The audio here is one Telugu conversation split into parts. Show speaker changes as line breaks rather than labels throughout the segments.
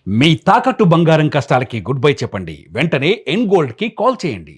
మీ తాకట్టు బంగారం కష్టాలకి గుడ్ బై చెప్పండి. వెంటనే ఎన్ గోల్డ్ కి కాల్ చేయండి.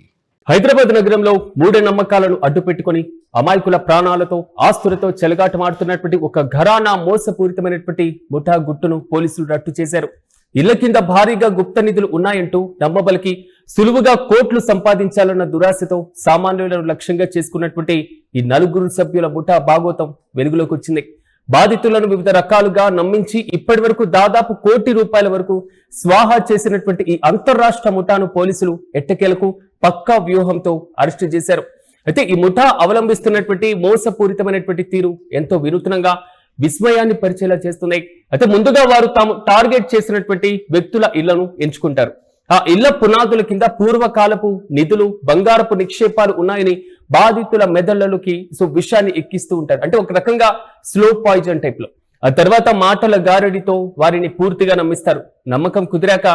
హైదరాబాద్ నగరంలో మూఢనమ్మకాలను అడ్డుపెట్టుకుని అమాయకుల ప్రాణాలతో ఆస్తులతో చెలగాటమాడుతున్నటువంటి ఒక ఘరానా మోసపూరితమైనటువంటి ముఠా గుట్టును పోలీసులు రట్టు చేశారు. ఇళ్ల కింద భారీగా గుప్త నిధులు ఉన్నాయంటూ నమ్మబలికి సులువుగా కోట్లు సంపాదించాలన్న దురాశతో సామాన్యులను లక్ష్యంగా చేసుకున్నటువంటి ఈ నలుగురు సభ్యుల ముఠా భాగోతం వెలుగులోకి వచ్చింది. బాధితులను వివిధ రకాలుగా నమ్మించి ఇప్పటి వరకు దాదాపు ₹1 కోటి వరకు స్వాహా చేసినటువంటి ఈ అంతర్రాష్ట్ర ముఠాను పోలీసులు ఎట్టకేలకు పక్కా వ్యూహంతో అరెస్టు చేశారు. అయితే ఈ ముఠా అవలంబిస్తున్నటువంటి మోసపూరితమైనటువంటి తీరు ఎంతో వినూత్నంగా విస్మయాన్ని పరిచేలా చేస్తున్నాయి. అయితే ముందుగా వారు తాము టార్గెట్ చేసినటువంటి వ్యక్తుల ఇళ్లను ఎంచుకుంటారు. ఆ ఇళ్ల పునాదుల కింద పూర్వకాలపు నిధులు, బంగారపు నిక్షేపాలు ఉన్నాయని బాధితుల మెదళ్లలోకి విషయాన్ని ఎక్కిస్తూ ఉంటారు. అంటే ఒక రకంగా స్లో పాయిజన్ టైప్ లో. ఆ తర్వాత మాటల గారడితో వారిని పూర్తిగా నమ్మిస్తారు. నమ్మకం కుదిరాక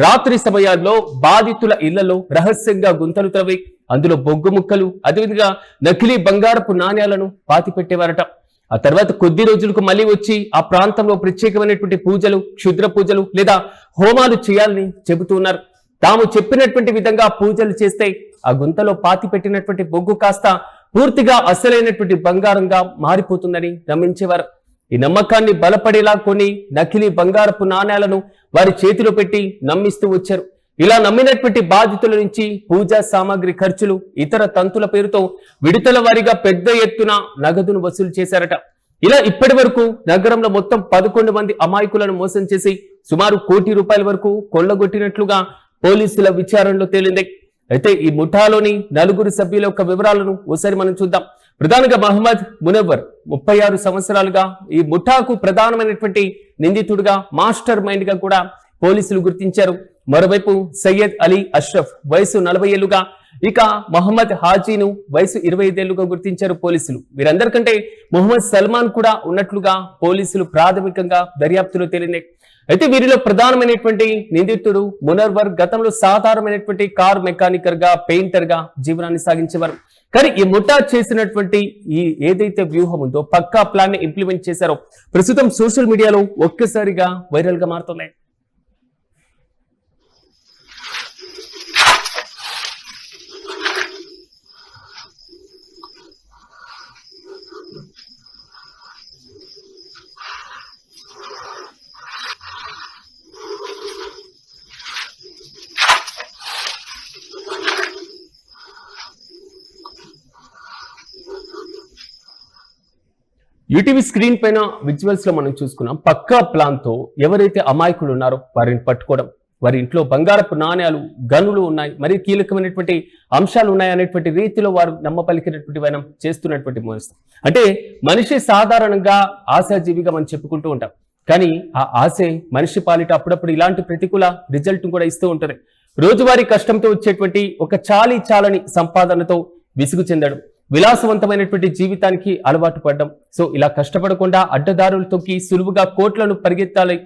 రాత్రి సమయాల్లో బాధితుల ఇళ్లలో రహస్యంగా గుంతలు త్రవ్వి అందులో బొగ్గు ముక్కలు, అదేవిధంగా నకిలీ బంగారపు నాణ్యాలను పాతి పెట్టేవారట. ఆ తర్వాత కొద్ది రోజులకు మళ్ళీ వచ్చి ఆ ప్రాంతంలో ప్రత్యేకమైనటువంటి పూజలు, క్షుద్ర పూజలు లేదా హోమాలు చేయాలని చెబుతున్నారు. తాము చెప్పినటువంటి విధంగా పూజలు చేస్తే ఆ గుంతలో పాతి పెట్టినటువంటి బొగ్గు కాస్త పూర్తిగా అసలైనటువంటి బంగారంగా మారిపోతుందని నమ్మించేవారు. ఈ నమ్మకాన్ని బలపడేలా కొన్ని నకిలీ బంగారపు నాణ్యాలను వారి చేతిలో పెట్టి నమ్మిస్తూ వచ్చారు. ఇలా నమ్మినటువంటి బాధితుల నుంచి పూజా సామాగ్రి ఖర్చులు, ఇతర తంతుల పేరుతో విడతల వారీగా పెద్ద ఎత్తున నగదును వసూలు చేశారట. ఇలా ఇప్పటి వరకు నగరంలో మొత్తం 11 మంది అమాయకులను మోసం చేసి సుమారు ₹1 కోటి వరకు కొల్లగొట్టినట్లుగా పోలీసుల విచారణలో తేలింది. అయితే ఈ ముఠాలోని నలుగురు సభ్యుల యొక్క వివరాలను ఒకసారి మనం చూద్దాం. ప్రధానంగా మహమ్మద్ మునవ్వర్ 36 సంవత్సరాలుగా ఈ ముఠాకు ప్రధానమైనటువంటి నిందితుడిగా, మాస్టర్ మైండ్ గా కూడా పోలీసులు గుర్తించారు. మరోవైపు సయ్యద్ అలీ అష్రఫ్ వయసు 40 ఏళ్లుగా, ఇక మహమ్మద్ హాజీను వయసు 25 ఏళ్లుగా గుర్తించారు పోలీసులు. వీరందరికంటే మొహమ్మద్ సల్మాన్ కూడా ఉన్నట్లుగా పోలీసులు ప్రాథమికంగా దర్యాప్తులో తేలింది. అయితే వీరిలో ప్రధానమైనటువంటి నిందితుడు మునవ్వర్ గతంలో సాధారణమైనటువంటి కార్ మెకానికర్ గా, పెయింటర్ గా జీవనాన్ని సాగించేవారు. కానీ ఈ ముఠా చేసినటువంటి ఈ ఏదైతే వ్యూహం ఉందో, పక్కా ప్లాన్ ని ఇంప్లిమెంట్ చేశారో ప్రస్తుతం సోషల్ మీడియాలో ఒక్కసారిగా వైరల్ గా మారుతున్నాయి. యూటీవీ స్క్రీన్ పైన విజువల్స్ లో మనం చూసుకున్నాం. పక్కా ప్లాన్ తో ఎవరైతే అమాయకులు ఉన్నారో వారిని పట్టుకోవడం, వారి ఇంట్లో బంగారపు నాణ్యాలు, గనులు ఉన్నాయి, మరి కీలకమైనటువంటి అంశాలు ఉన్నాయి అనేటువంటి రీతిలో వారు నమ్మపలికినటువంటి వైనం చేస్తున్నటువంటి మోసం. అంటే మనిషి సాధారణంగా ఆశాజీవిగా మనం చెప్పుకుంటూ ఉంటాం. కానీ ఆ ఆశే మనిషి పాలిట అప్పుడప్పుడు ఇలాంటి ప్రతికూల రిజల్ట్ కూడా ఇస్తూ ఉంటుంది. రోజువారీ కష్టంతో వచ్చేటువంటి ఒక చాలని సంపాదనతో విసుగు చెందడం, విలాసవంతమైనటువంటి జీవితానికి అలవాటు పడ్డం. ఇలా కష్టపడకుండా అడ్డదారులు తొక్కి సులువుగా కోట్లను పరిగెత్తాలి,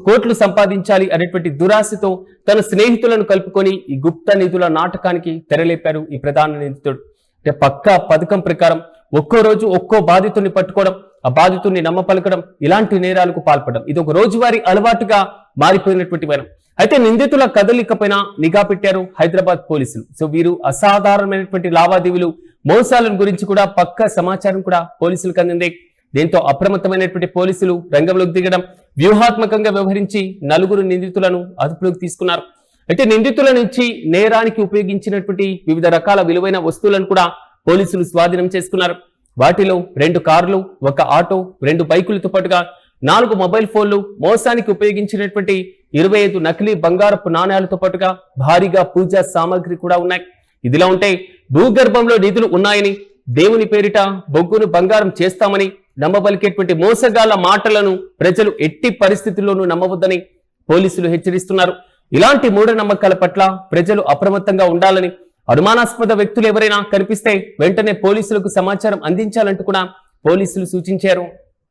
కోట్లు సంపాదించాలి అనేటువంటి దురాశతో తన స్నేహితులను కలుపుకొని ఈ గుప్త నిధుల నాటకానికి తెరలేపారు ఈ ప్రధాన నిందితుడు. అంటే పక్కా పథకం ప్రకారం ఒక్కో రోజు ఒక్కో బాధితుడిని పట్టుకోవడం, ఆ బాధితుడిని నమ్మపలకడం, ఇలాంటి నేరాలకు పాల్పడడం ఇది ఒక రోజువారీ అలవాటుగా మారిపోయినటువంటి వైనం. అయితే నిందితుల కదలికపైన నిఘా పెట్టారు హైదరాబాద్ పోలీసులు. వీరు అసాధారణమైనటువంటి లావాదేవీలు, మోసాలను గురించి కూడా పక్కా సమాచారం కూడా పోలీసులకు అందింది. దీంతో అప్రమత్తమైనటువంటి పోలీసులు రంగంలోకి దిగడం, వ్యూహాత్మకంగా వ్యవహరించి నలుగురు నిందితులను అదుపులోకి తీసుకున్నారు. అయితే నిందితుల నుంచి నేరానికి ఉపయోగించినటువంటి వివిధ రకాల విలువైన వస్తువులను కూడా పోలీసులు స్వాధీనం చేసుకున్నారు. వాటిలో 2 కార్లు, 1 ఆటో, 2 బైకులతో పాటుగా 4 మొబైల్ ఫోన్లు, మోసానికి ఉపయోగించినటువంటి 25 నకిలీ బంగారపు నాణ్యాలతో పాటుగా భారీగా పూజా సామాగ్రి కూడా ఉన్నాయి. ఇదిలా ఉంటే భూగర్భంలో నిధులు ఉన్నాయని, దేవుని పేరిట బొగ్గును బంగారం చేస్తామని నమ్మబలికేటువంటి మోసగాళ్ల మాటలను ప్రజలు ఎట్టి పరిస్థితుల్లోనూ నమ్మవద్దని పోలీసులు హెచ్చరిస్తున్నారు. ఇలాంటి మూఢనమ్మకాల పట్ల ప్రజలు అప్రమత్తంగా ఉండాలని, అనుమానాస్పద వ్యక్తులు ఎవరైనా కనిపిస్తే వెంటనే పోలీసులకు సమాచారం అందించాలంటూ కూడా పోలీసులు సూచించారు.